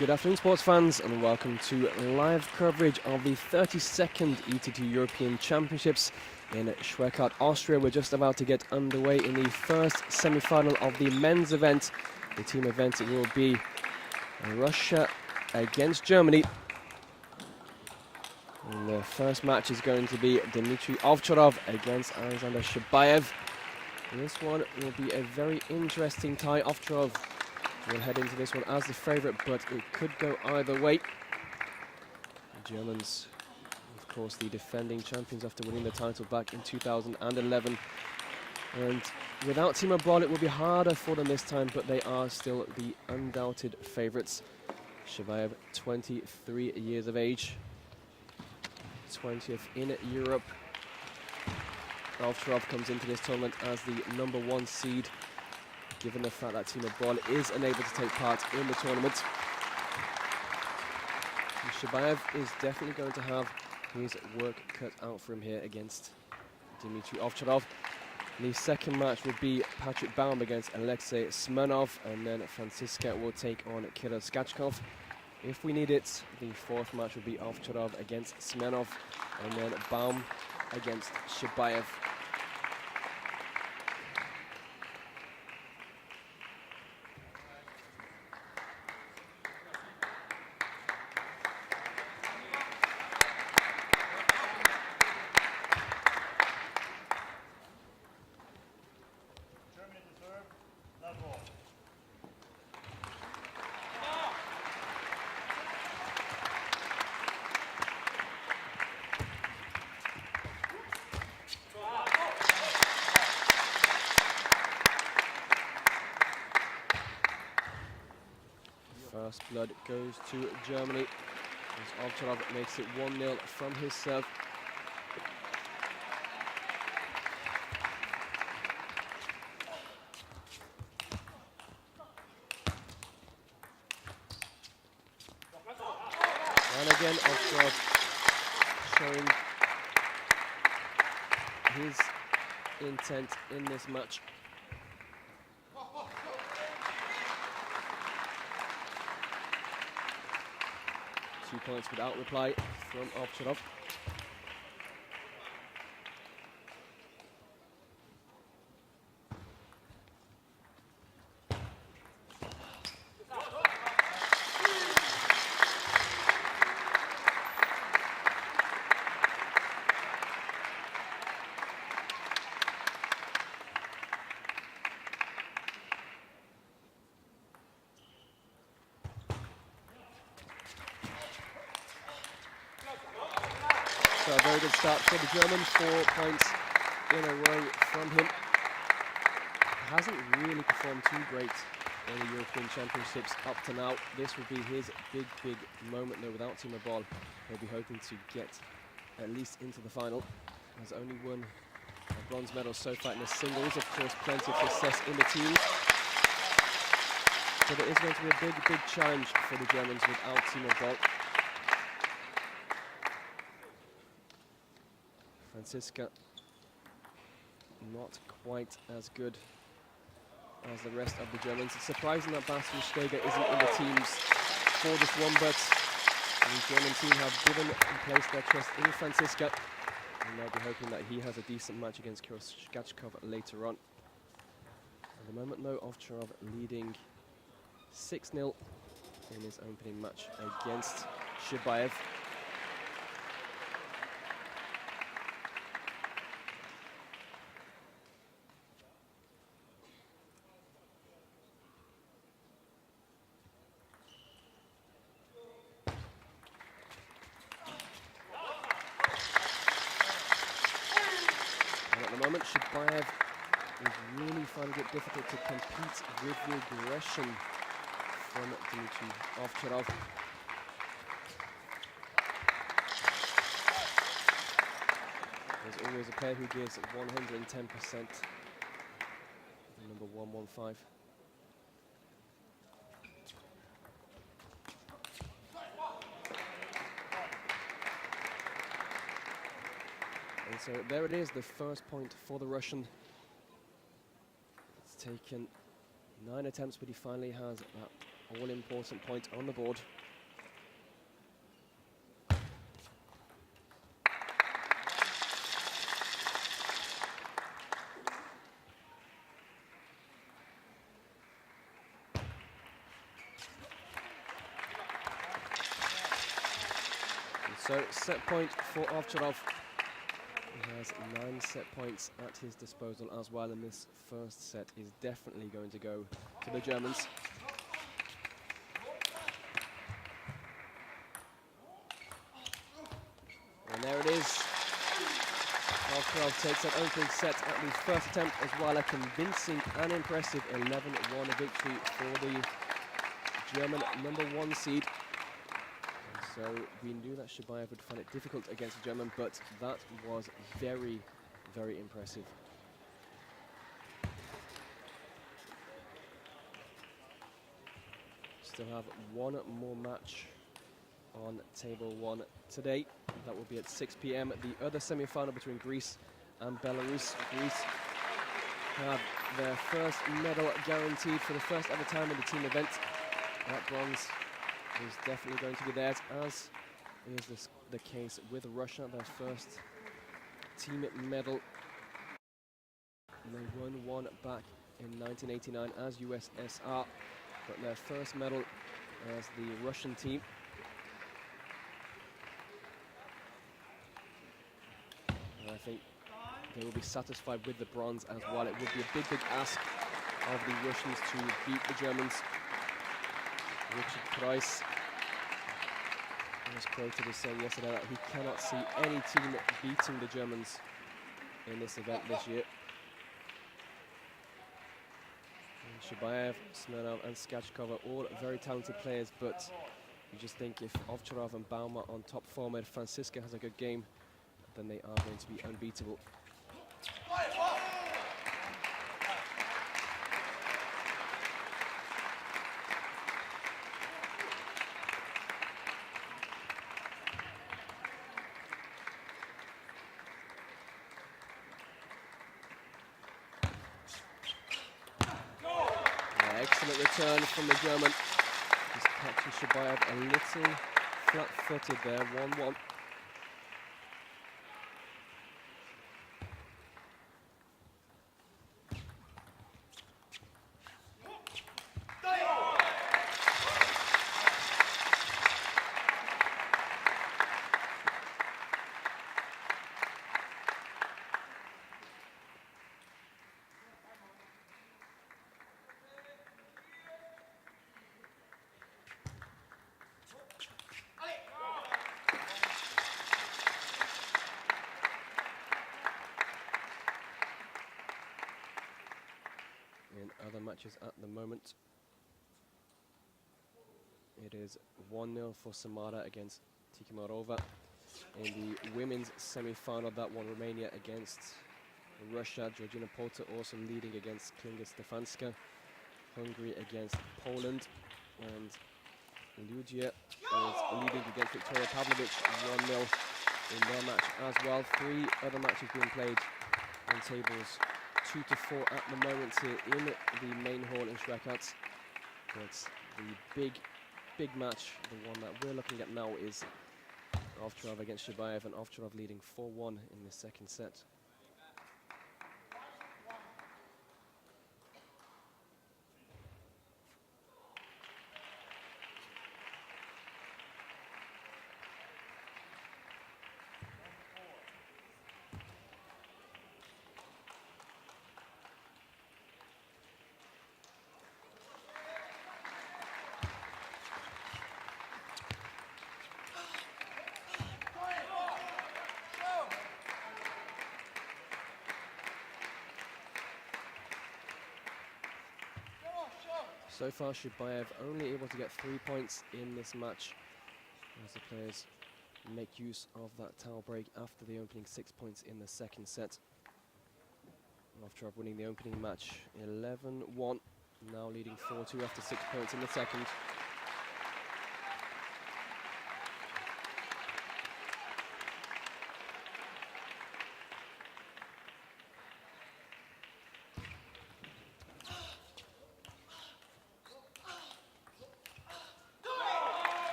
Good afternoon, sports fans, and welcome to live coverage of the 32nd ET2 European Championships in Swechat, Austria. We're just about to get underway in the first semi-final of the men's event. The team event will be Russia against Germany. And the first match is going to be Dimitrij Ovtcharov against Alexandr Shibaev. This one will be a very interesting tie. Ovtcharov will head into this one as the favourite, but it could go either way. The Germans, of course, the defending champions after winning the title back in 2011. And without Timo Boll, it will be harder for them this time, but they are still the undoubted favourites. Shibaev, 23 years of age, 20th in Europe. Ovtcharov comes into this tournament as the #1 seed, given the fact that Timo Boll is unable to take part in the tournament. And Shibaev is definitely going to have his work cut out for him here against Dimitrij Ovtcharov. The second match will be Patrick Baum against Alexei Smirnov, and then Franziska will take on Kirill Skachkov. If we need it, the fourth match will be Ovtcharov against Smirnov, and then Baum against Shibaev. First blood goes to Germany as Ovtcharov makes it 1-0 from his serve. And again, Ovtcharov showing his intent in this match. Two points without reply from Ovtcharov. So a very good start for the German, 4 points in a row from him. Hasn't really performed too great in the European Championships up to now. This will be his big moment though. Without Timo Boll, he'll be hoping to get at least into the final. Has only won a bronze medal so far in the singles. Of course, plenty of success in the teams. But it is going to be a big challenge for the Germans without Timo Boll. Franziska not quite as good as the rest of the Germans. It's surprising that Bastian Steger isn't in the teams for this one, but the German team have given and placed their trust in Franziska, and they'll be hoping that he has a decent match against Kirill Skachkov later on. At the moment though, Ovtcharov leading 6-0 in his opening match against Shibaev. Shibaev is really finding it difficult to compete with the aggression from Dimitrij Ovtcharov. There's always a player who gives 110%. Number 115. And so there it is, the first point for the Russian. It's taken 9 attempts, but he finally has that all-important point on the board. So, set point for Ovtcharov. He has 9 set points at his disposal as well, and this first set is definitely going to go to the Germans. And there it is. Ovtcharov takes that opening set at the first attempt as well. A convincing and impressive 11-1 victory for the German #1 seed. So we knew that Shibaev would find it difficult against the German, but that was very, very impressive. Still have one more match on table 1 today. That will be at 6 p.m. The other semi-final between Greece and Belarus. Greece have their first medal guaranteed for the first ever time in the team event. That bronze is definitely going to be theirs, as is the case with Russia, their first team medal. And they won one back in 1989 as USSR, but their first medal as the Russian team. And I think they will be satisfied with the bronze as well. It would be a big, big ask of the Russians to beat the Germans. Richard Price was quoted as saying yesterday that he cannot see any team beating the Germans in this event this year. And Shibaev, Smirnov and Skachkov are all very talented players, but you just think if Ovtcharov and Baumer on top form and Francisca has a good game, then they are going to be unbeatable. Excellent return from the German. Just catching Shibaev a little flat-footed there, 1-1. In other matches at the moment, it is 1-0 for Samara against Tikhomarova. In the women's semi-final, that one Romania against Russia. Georgina Polter also leading against Klinga Stefanska. Hungary against Poland. And Lugia is leading against Victoria Pavlovich, 1-0 in their match as well. 3 other matches being played on tables 2 to 4 at the moment here in the main hall in Swechat. But the big match, the one that we're looking at now, is Ovtcharov against Shibaev, and Ovtcharov leading 4-1 in the second set. So far, Shibaev only able to get 3 points in this match, as the players make use of that towel break after the opening 6 points in the second set. Ovtcharov winning the opening match 11-1, now leading 4-2 after 6 points in the second.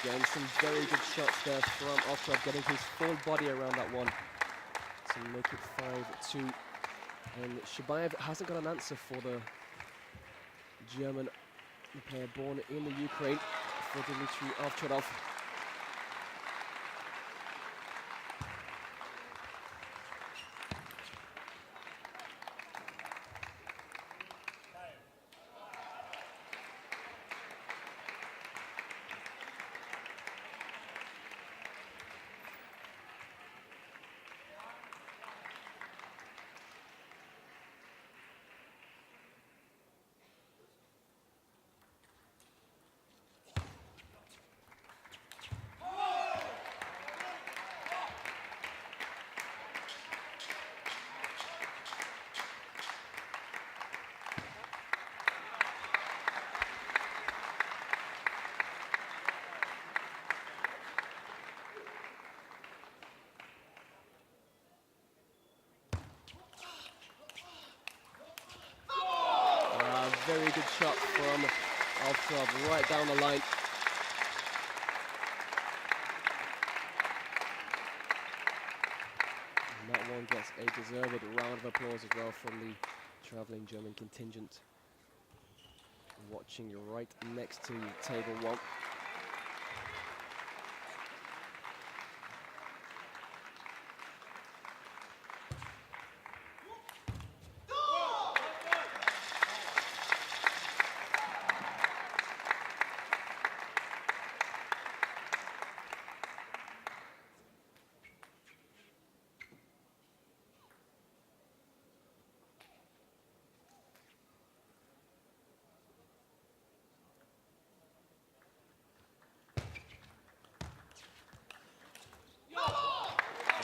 Again, some very good shots there from Ovtcharov, getting his full body around that one to make it 5-2. And Shibaev hasn't got an answer for the German player born in the Ukraine, for Dimitrij Ovtcharov. Very good shot from Ovtcharov, right down the line. And that one gets a deserved round of applause as well from the travelling German contingent, watching right next to table one.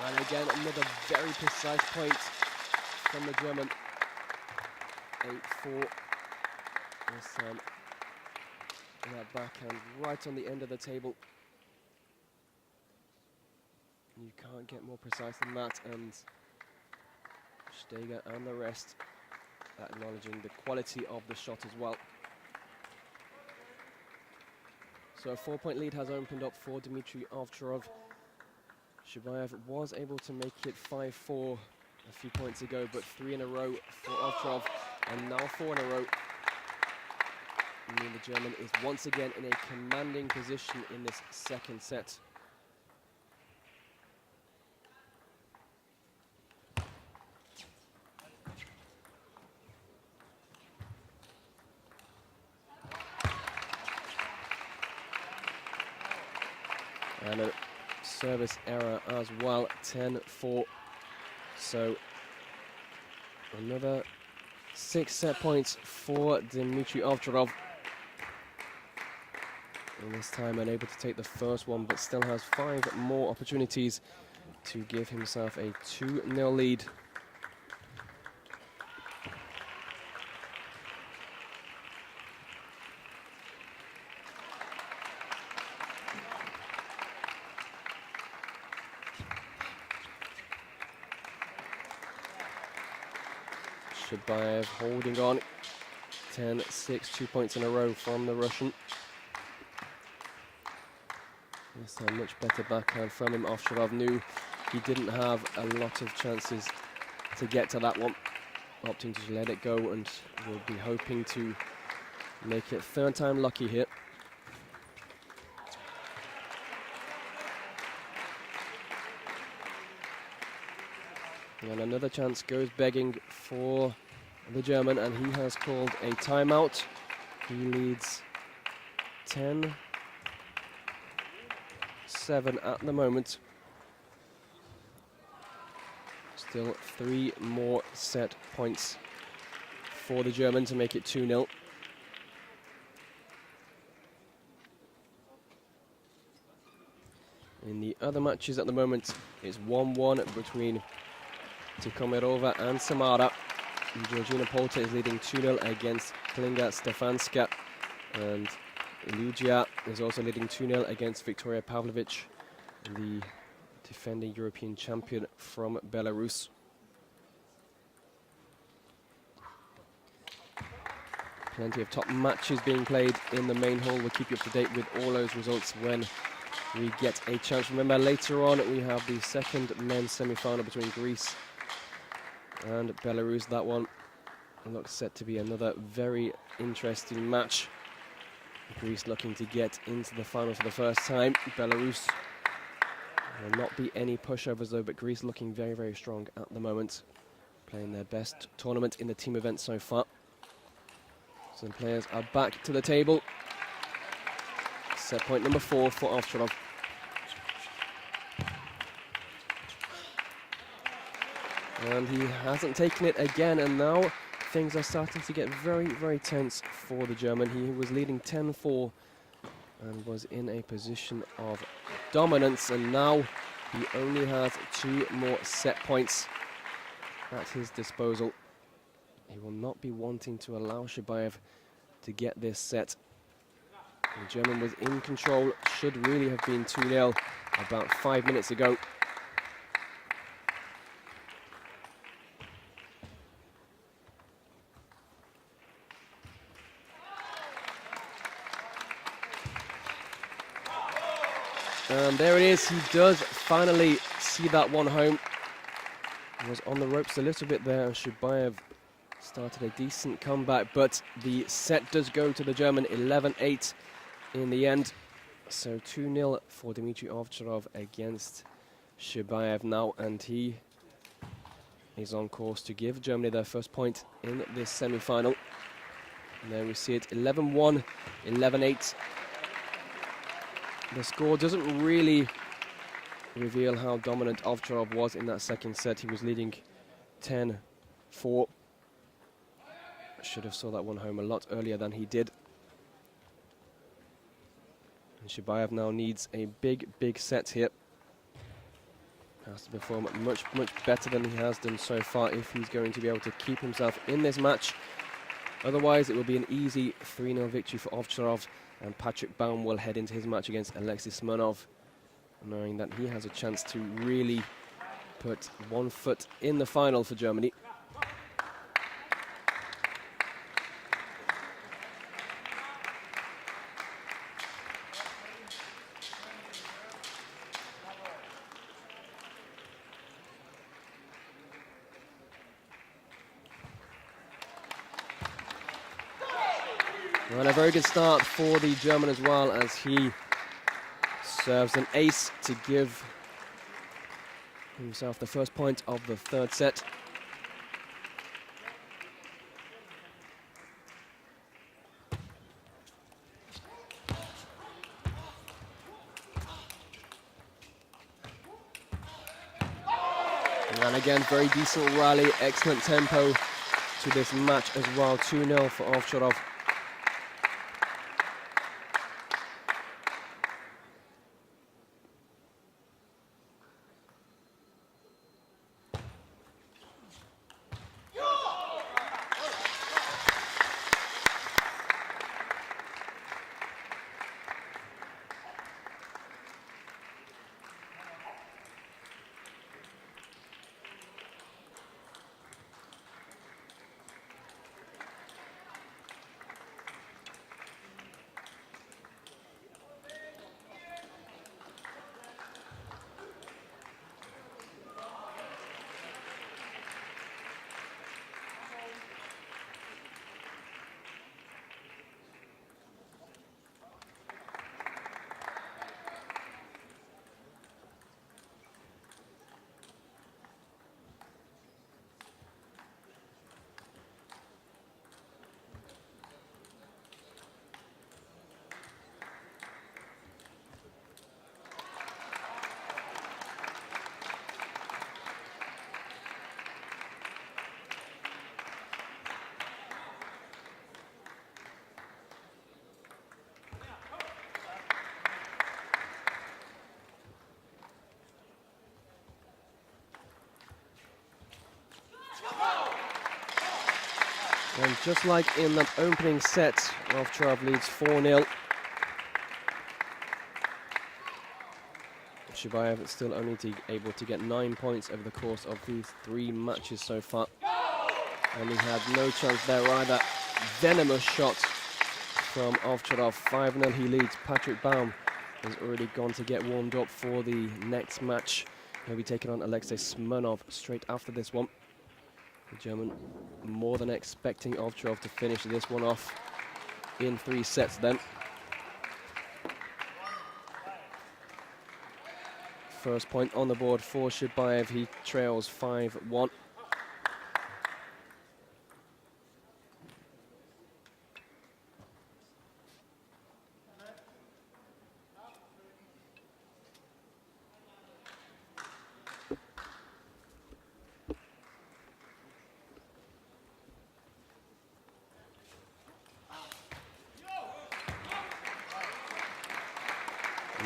And again, another very precise point from the German. 8-4. This time, that backhand right on the end of the table. You can't get more precise than that, and Steger and the rest acknowledging the quality of the shot as well. So a 4-point lead has opened up for Dimitrij Ovtcharov. Shibaev was able to make it 5-4 a few points ago, but 3 in a row for Ovtcharov, and now 4 in a row. Meaning the German is once again in a commanding position in this second set. And a service error as well, 10-4. So another 6 set points for Dimitrij Ovtcharov. And this time unable to take the first one, but still has 5 more opportunities to give himself a 2-0 lead. Shibaev holding on. 10-6, 2 points in a row from the Russian. This time much better backhand from him. Ovtcharov knew he didn't have a lot of chances to get to that one, opting to let it go, and will be hoping to make it third time lucky here. And another chance goes begging for the German, and he has called a timeout. He leads 10-7 at the moment. Still 3 more set points for the German to make it 2-0. In the other matches at the moment, it's 1-1 between Tikhomirova and Samara. And Georgina Polta is leading 2-0 against Klinga Stefanska, and Lugia is also leading 2-0 against Victoria Pavlovich, the defending European champion from Belarus. Plenty of top matches being played in the main hall. We'll keep you up to date with all those results when we get a chance. Remember, later on we have the second men's semi-final between Greece and Belarus. That one looks set to be another very interesting match. Greece looking to get into the final for the first time. Belarus will not be any pushovers though, but Greece looking very, very strong at the moment, playing their best tournament in the team event so far. Some players are back to the table. Set point number 4 for Ovtcharov. And he hasn't taken it again, and now things are starting to get very, very tense for the German. He was leading 10-4 and was in a position of dominance, and now he only has 2 more set points at his disposal. He will not be wanting to allow Shibaev to get this set. The German was in control, should really have been 2-0 about 5 minutes ago. And there it is, he does finally see that one home. He was on the ropes a little bit there, and Shibaev started a decent comeback, but the set does go to the German, 11-8 in the end. So 2-0 for Dimitrij Ovtcharov against Shibaev now, and he is on course to give Germany their first point in this semi-final. And there we see it, 11-1, 11-8. The score doesn't really reveal how dominant Ovtcharov was in that second set. He was leading 10-4. Should have saw that one home a lot earlier than he did. And Shibaev now needs a big, big set here. Has to perform much, much better than he has done so far if he's going to be able to keep himself in this match. Otherwise, it will be an easy 3-0 victory for Ovtcharov, and Patrick Baum will head into his match against Alexis Smirnov, knowing that he has a chance to really put one foot in the final for Germany. And a very good start for the German as well, as he serves an ace to give himself the first point of the third set. And again, very decent rally, excellent tempo to this match as well. 2-0 for Ovtcharov. And just like in the opening set, Ovtcharov leads 4-0. Shibaev is still only able to get 9 points over the course of these 3 matches so far. And he had no chance there either. Venomous shot from Ovtcharov. 5-0 he leads. Patrick Baum has already gone to get warmed up for the next match. He'll be taking on Alexei Smirnov straight after this one. The German more than expecting Ovtcharov to finish this one off in 3 sets then. First point on the board for Shibaev. He trails 5-1.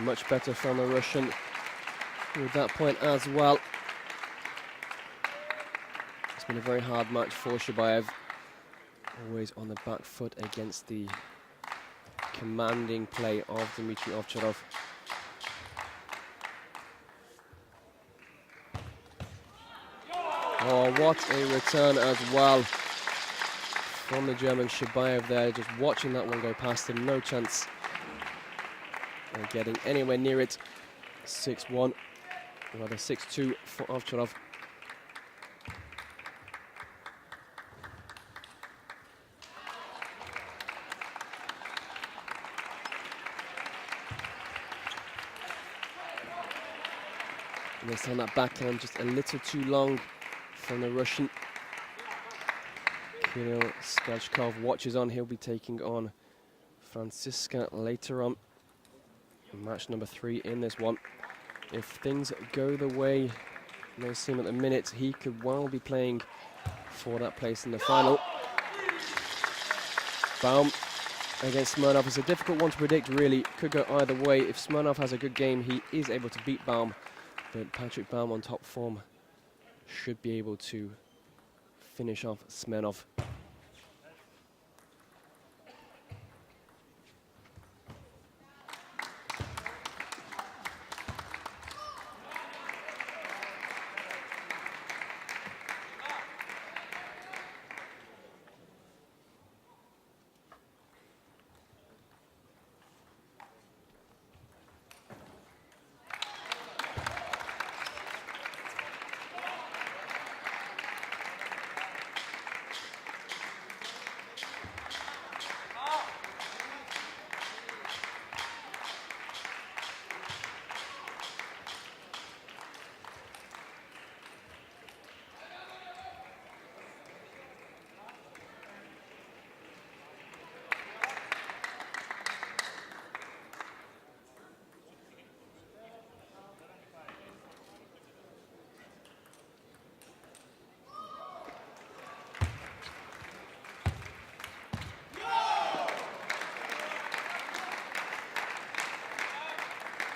Much better from the Russian with that point as well. It's been a very hard match for Shibaev. Always on the back foot against the commanding play of Dimitrij Ovtcharov. Oh, what a return as well from the German Shibaev there. Just watching that one go past him, no chance of getting anywhere near it. 6-1, rather 6-2 for Ovtcharov. And this time that backhand just a little too long from the Russian. Kirill Skachkov watches on. He'll be taking on Franziska later on. Match number 3 in this one. If things go the way they seem at the minute, he could well be playing for that place in the final. Baum against Smirnov is a difficult one to predict, really. Could go either way. If Smirnov has a good game, he is able to beat Baum. But Patrick Baum on top form should be able to finish off Smirnov.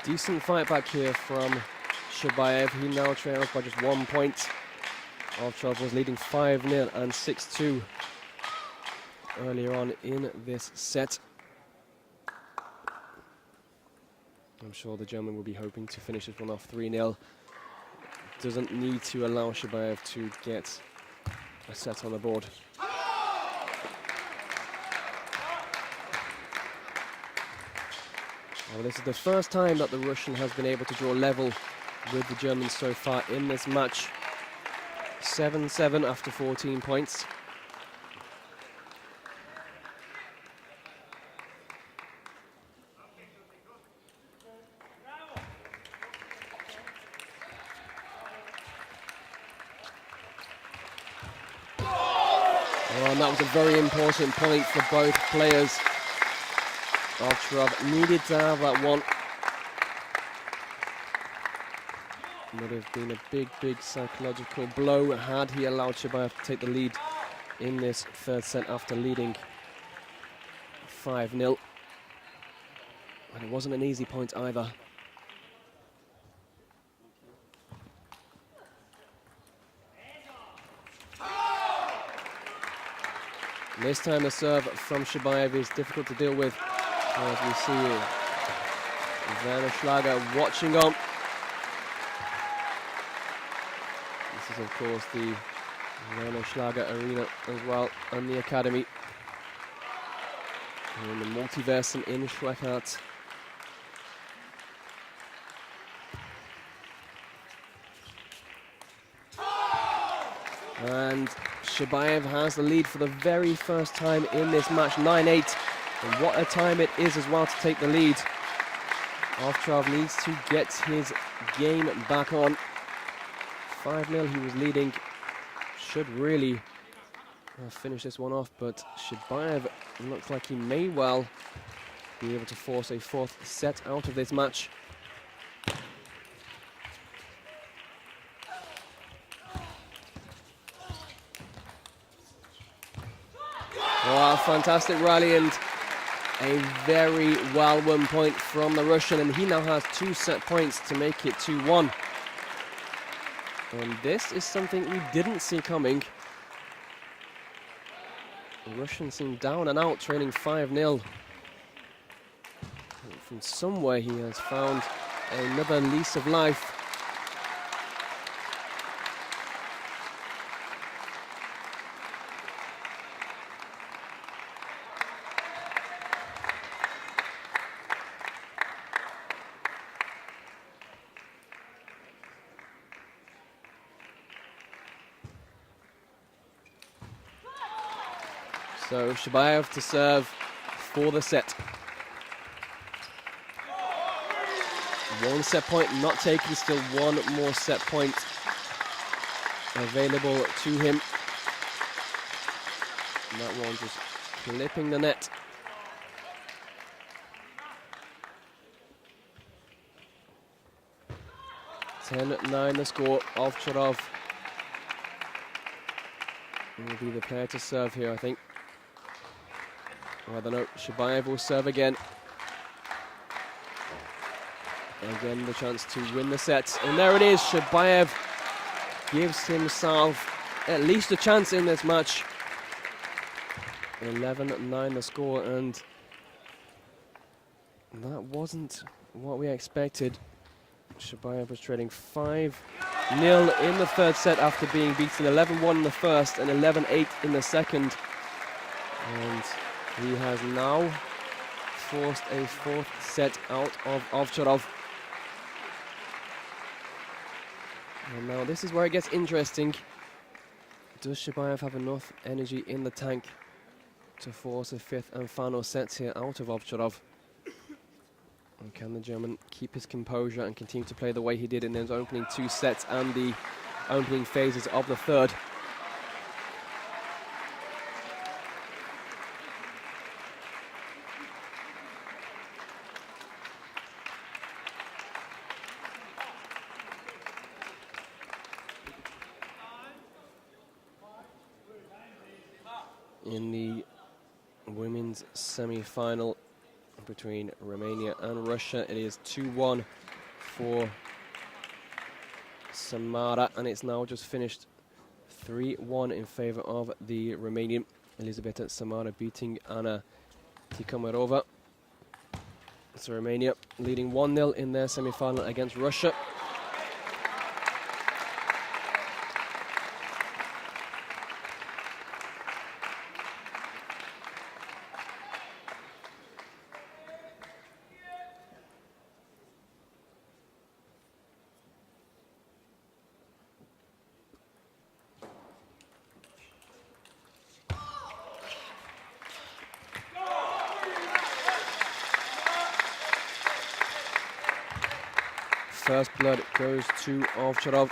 Decent fight back here from Shibaev. He now trails by just 1 point. Ovtcharov was leading 5-0 and 6-2 earlier on in this set. I'm sure the German will be hoping to finish this one off 3-0. Doesn't need to allow Shibaev to get a set on the board. Well, this is the first time that the Russian has been able to draw level with the Germans so far in this match. 7-7 after 14 points. Oh, and that was a very important point for both players. Ovtcharov needed to have that one. Would have been a big psychological blow had he allowed Shibaev to take the lead in this third set after leading 5-0. And it wasn't an easy point either. And this time the serve from Shibaev is difficult to deal with. As we see Werner Schlager watching on. This is of course the Werner Schlager Arena as well, and the Academy. In the Multiversen in Swechat. And Shibaev has the lead for the very first time in this match, 9-8. And what a time it is as well to take the lead. Ovtcharov needs to get his game back on. 5-0 he was leading. Should really finish this one off, but Shibaev looks like he may well be able to force a fourth set out of this match. Wow, fantastic rally and a very well-won point from the Russian, and he now has 2 set points to make it 2-1. And this is something we didn't see coming. The Russian seemed down and out, trailing 5-0. From somewhere he has found another lease of life. So Shibaev to serve for the set. 1 set point not taken, still 1 more set point available to him. And that one just clipping the net. (10-9) the score. Ovtcharov will be the player to serve here, I think. I don't know, Shibaev will serve again. Again, the chance to win the set. And there it is, Shibaev gives himself at least a chance in this match. 11-9 the score, and that wasn't what we expected. Shibaev was trailing 5-0 in the third set after being beaten 11-1 in the first and 11-8 in the second. And he has now forced a fourth set out of Ovtcharov. And now this is where it gets interesting. Does Shibaev have enough energy in the tank to force a fifth and final set here out of Ovtcharov? And can the German keep his composure and continue to play the way he did in those opening 2 sets and the opening phases of the third? In the women's semi-final between Romania and Russia, it is 2-1 for Samara, and it's now just finished 3-1 in favor of the Romanian. Elizabeta Samara beating Anna Tikhomarova. So Romania leading 1-0 in their semi-final against Russia. First blood goes to Ovtcharov.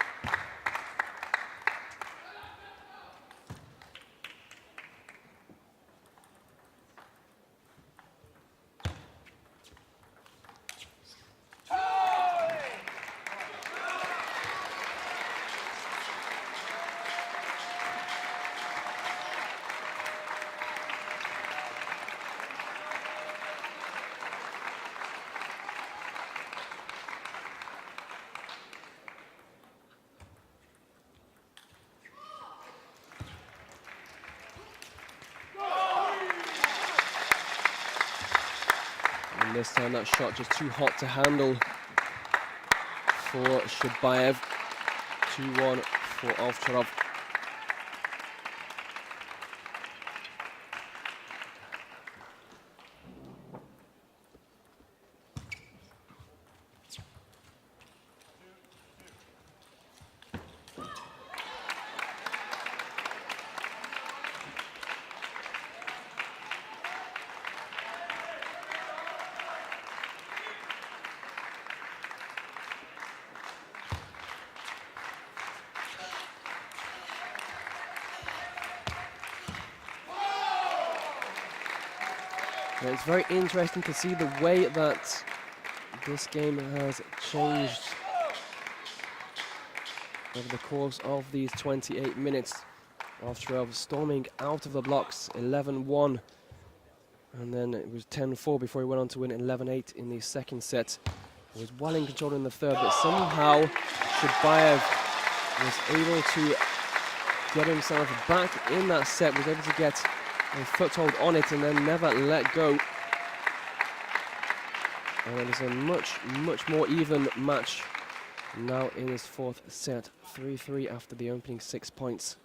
And this time that shot just too hot to handle for Shibaev. 2-1 for Ovtcharov. And it's very interesting to see the way that this game has changed over the course of these 28 minutes. Ovtcharov storming out of the blocks, 11-1. And then it was 10-4 before he went on to win 11-8 in the second set. He was well in control in the third, but somehow Shibaev was able to get himself back in that set, was able to get a foothold on it and then never let go. And it is a much more even match now in his fourth set. 3-3 after the opening 6 points.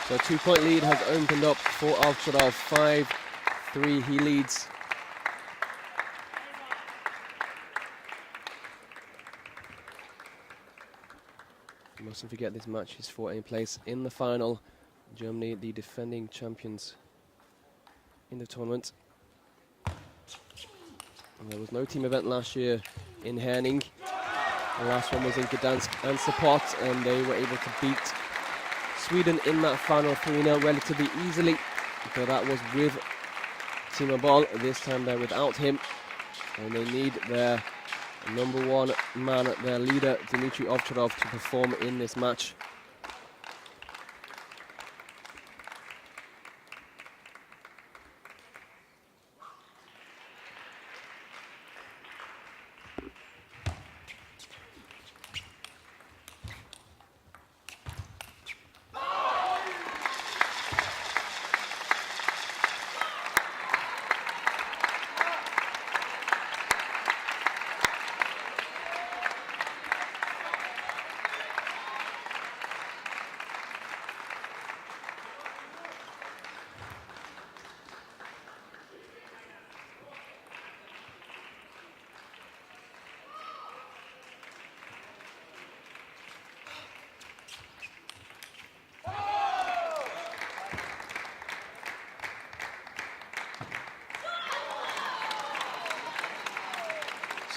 So a 2-point lead has opened up for Ovtcharov. 5-3 he leads. You mustn't forget this match is for a place in the final. Germany, the defending champions in the tournament. And there was no team event last year in Herning. The last one was in Gdansk and Sopot, and they were able to beat Sweden in that final 3-0 relatively easily, but that was with Timo Boll. This time they're without him, and they need their number one man, their leader, Dimitrij Ovtcharov, to perform in this match.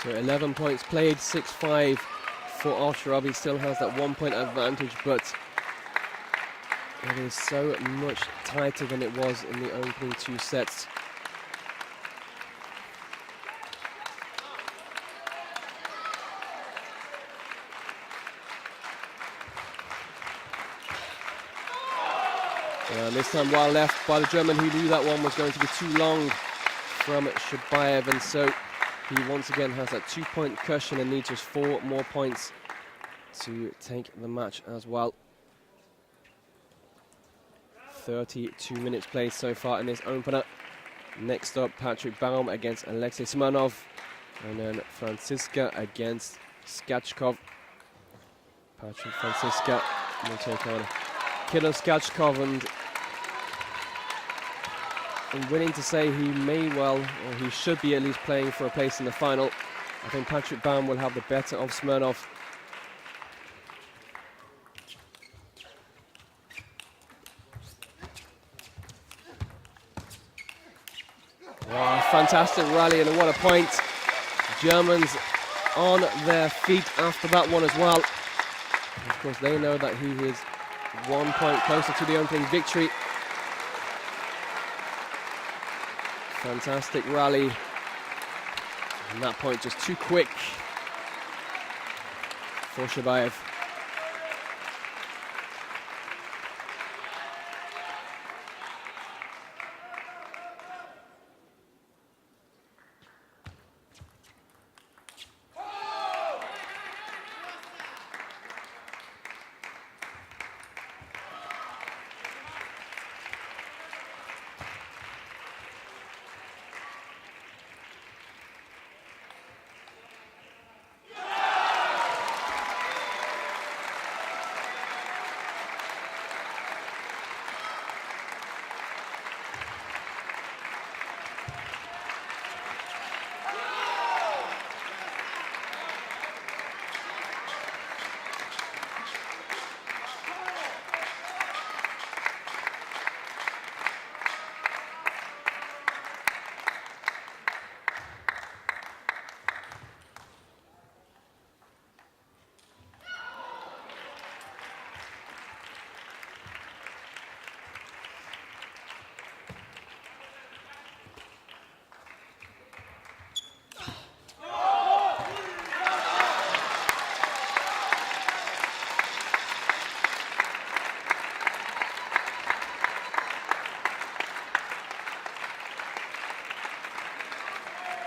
So 11 points played, 6-5 for Ovtcharov. He still has that 1 point advantage, but it is so much tighter than it was in the opening 2 sets. This time well left by the German, who knew that one was going to be too long from Shibaev, and so he once again has that 2-point cushion and needs just 4 more points to take the match as well. 32 minutes played so far in this opener. Next up, Patrick Baum against Alexei Smirnov, and then Franziska against Skachkov. Patrick Franziska will take on Kirill Skachkov, and I'm willing to say he may well, or he should be at least playing for a place in the final. I think Patrick Baum will have the better of Smirnov. Wow, fantastic rally, and what a point. Germans on their feet after that one as well. Of course, they know that he is 1 point closer to the opening victory. Fantastic rally. And that point just too quick for Shibaev.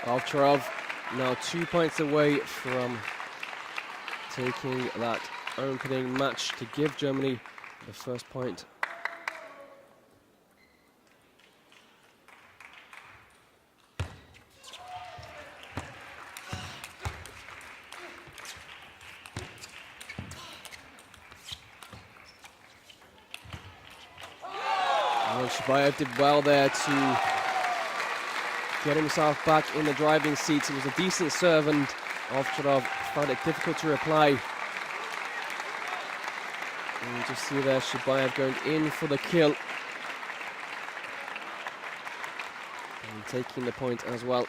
Ovtcharov now 2 points away from taking that opening match to give Germany the first point. And Shibaev did well there to get himself back in the driving seat. It was a decent serve, and Ovtcharov found it difficult to reply. And you just see there Shibaev going in for the kill. And taking the point as well.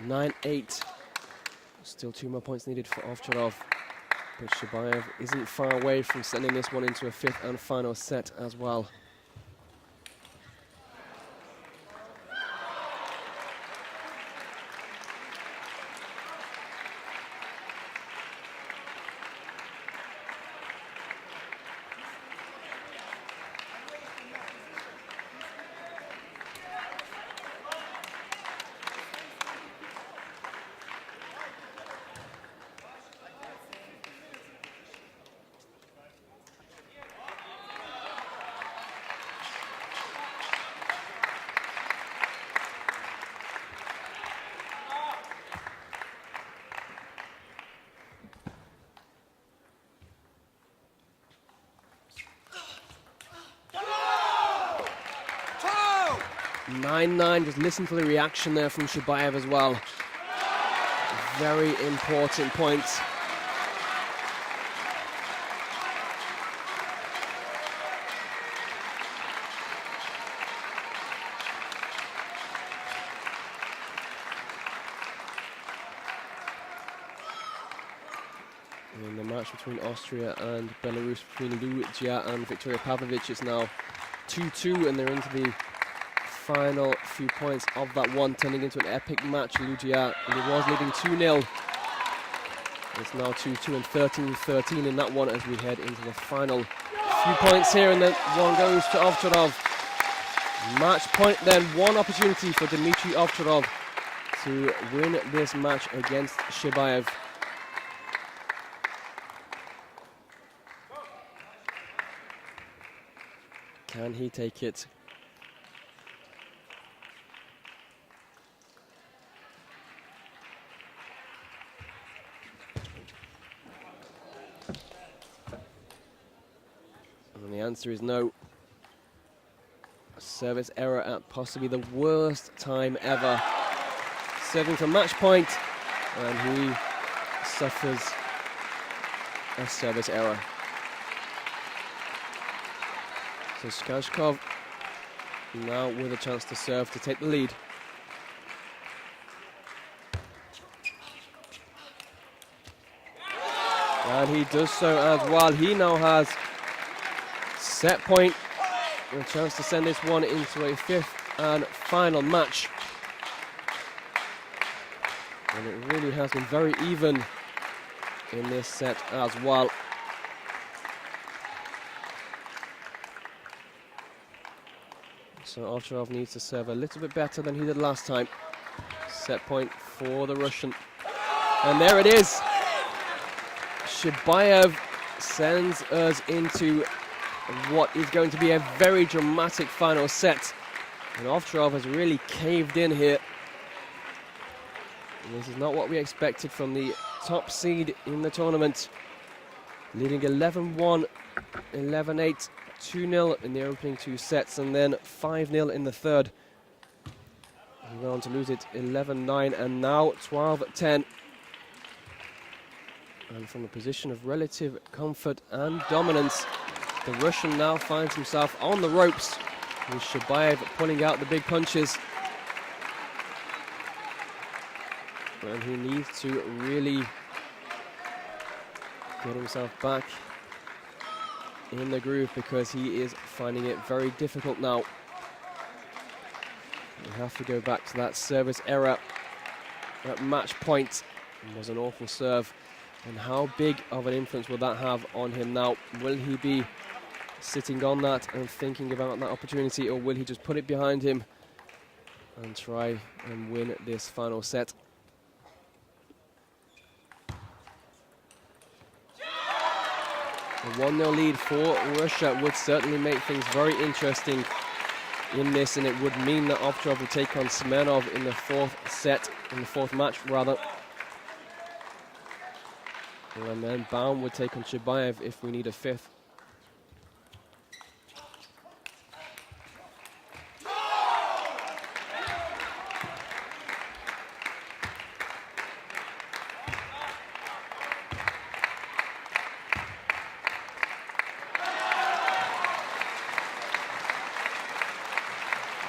9-8. Still 2 more points needed for Ovtcharov. But Shibaev isn't far away from sending this one into a fifth and final set as well. Just listen to the reaction there from Shibaev as well. Very important point. In the match between Austria and Belarus, between Lugia and Victoria Pavlovich, it's now 2-2, and they're into the final few points of that one, turning into an epic match. Lugia, and it was leading 2-0. It's now 2-2 and 13-13 in that one as we head into the final few points here, and then one goes to Ovtcharov. Match point then, one opportunity for Dimitrij Ovtcharov to win this match against Shibaev. Can he take it? And the answer is no. A service error at possibly the worst time ever. Serving for match point, and he suffers a service error. So Skashkov now with a chance to serve to take the lead. And he does so as well. He now has set point, and a chance to send this one into a fifth and final match. And it really has been very even in this set as well. So Ovtcharov needs to serve a little bit better than he did last time. Set point for the Russian. And there it is. Shibaev sends us into what is going to be a very dramatic final set. And Ovtcharov has really caved in here. And this is not what we expected from the top seed in the tournament. Leading 11-1, 11-8, 2-0 in the opening two sets, and then 5-0 in the third. He went on to lose it 11-9 and now 12-10. And from a position of relative comfort and dominance, the Russian now finds himself on the ropes, with Shibaev pulling out the big punches. And he needs to really get himself back in the groove, because he is finding it very difficult now. We have to go back to that service error at match point. It was an awful serve. And how big of an influence will that have on him now? Will he be sitting on that and thinking about that opportunity, or will he just put it behind him and try and win this final set. A 1-0 lead for Russia would certainly make things very interesting in this, and it would mean that Ovtcharov will take on Smirnov in the fourth match rather. And then Baum would take on Shibaev if we need a fifth.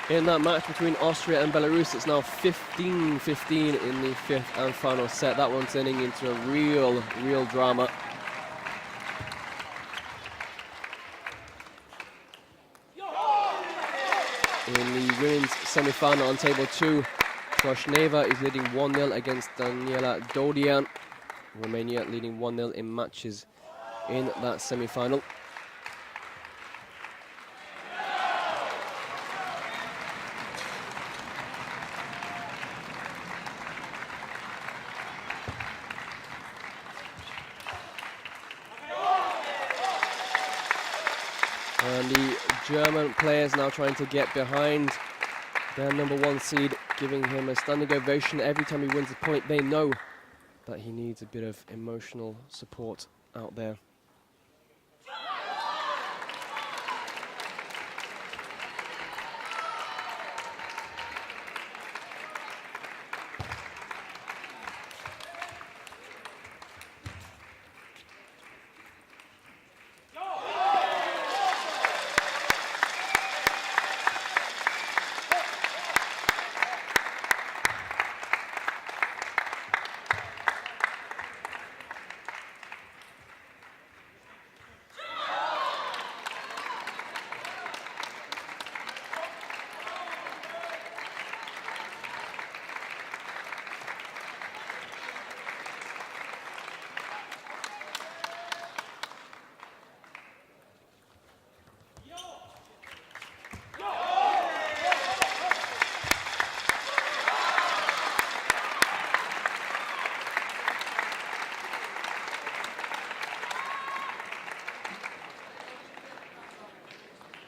In that match between Austria and Belarus, it's now 15-15 in the fifth and final set. That one turning into a real drama. In the women's semi-final on table 2, Troshneva is leading 1-0 against Daniela Dodian. Romania leading 1-0 in matches in that semi-final. And the German players now trying to get behind their #1 seed, giving him a standing ovation every time he wins a point. They know that he needs a bit of emotional support out there.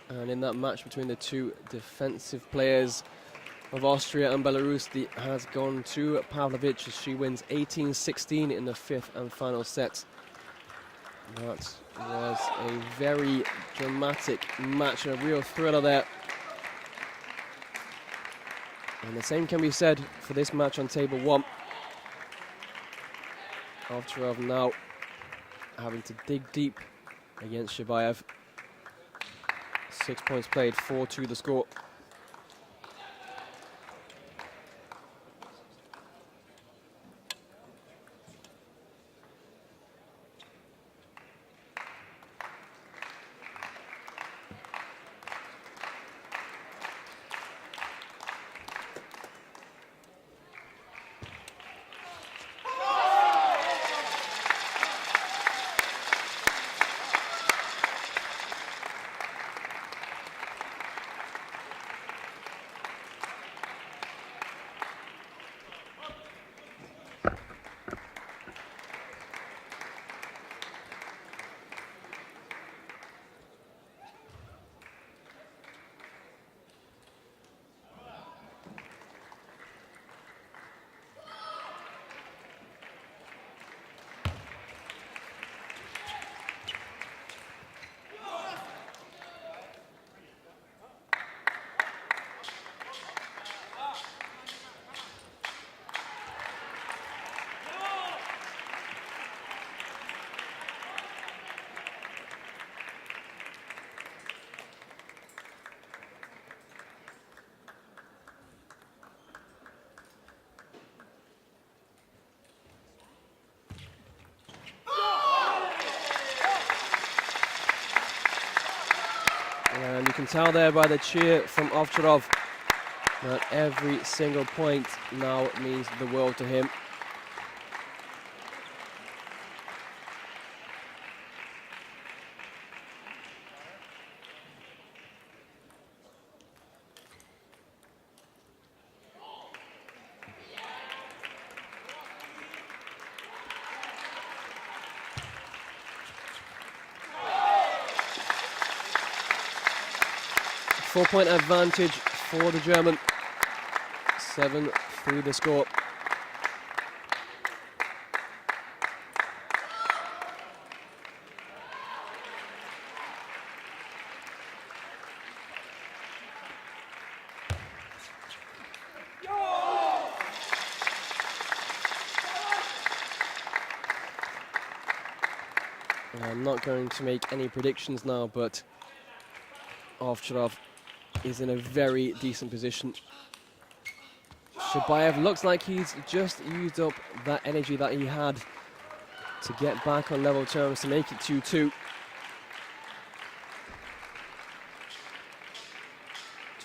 And in that match between the two defensive players of Austria and Belarus, has gone to Pavlovich as she wins 18-16 in the fifth and final set. That was a very dramatic match, a real thriller there. And the same can be said for this match on table 1. Ovtcharov now having to dig deep against Shibaev. 6 points played, 4-2 the score. And you can tell there by the cheer from Ovtcharov that every single point now means the world to him. 4-point advantage for the German. 7-3 the score. I'm not going to make any predictions now, but Ovtcharov is in a very decent position. Shibaev looks like he's just used up that energy that he had to get back on level terms to make it 2-2.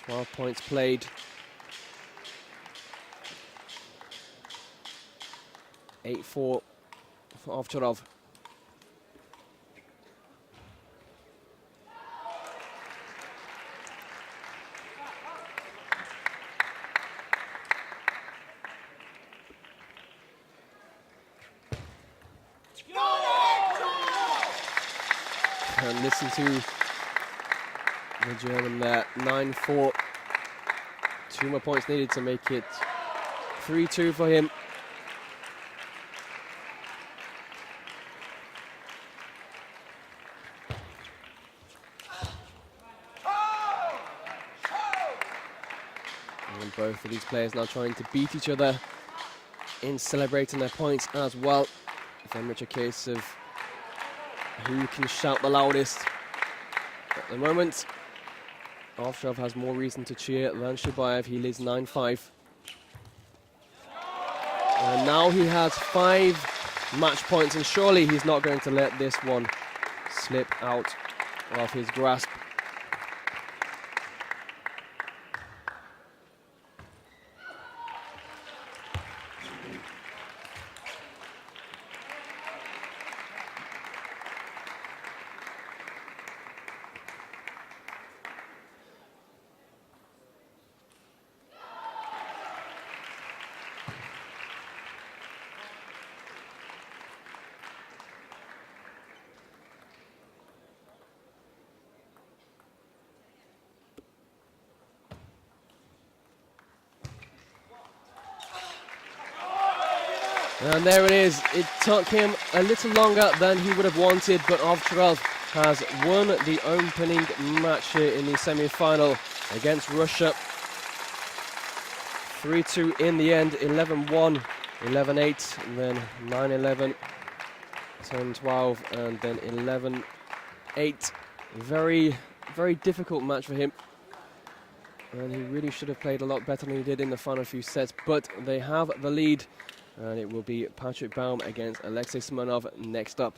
12 points played. 8-4 for Ovtcharov. And listen to the German there, 9-4. 2 more points needed to make it 3-2 for him. And both of these players now trying to beat each other in celebrating their points as well. Very much a case of who can shout the loudest. At the moment, Ovtcharov has more reason to cheer than Shibaev. He leads 9-5. And now he has 5 match points, and surely he's not going to let this one slip out of his grasp. And there it is. It took him a little longer than he would have wanted, but Ovtcharov has won the opening match here in the semi-final against Russia. 3-2 in the end, 11-1, 11-8, and then 9-11, 10-12, and then 11-8. Very, very difficult match for him. And he really should have played a lot better than he did in the final few sets, but they have the lead. And it will be Patrick Baum against Alexei Smirnov next up.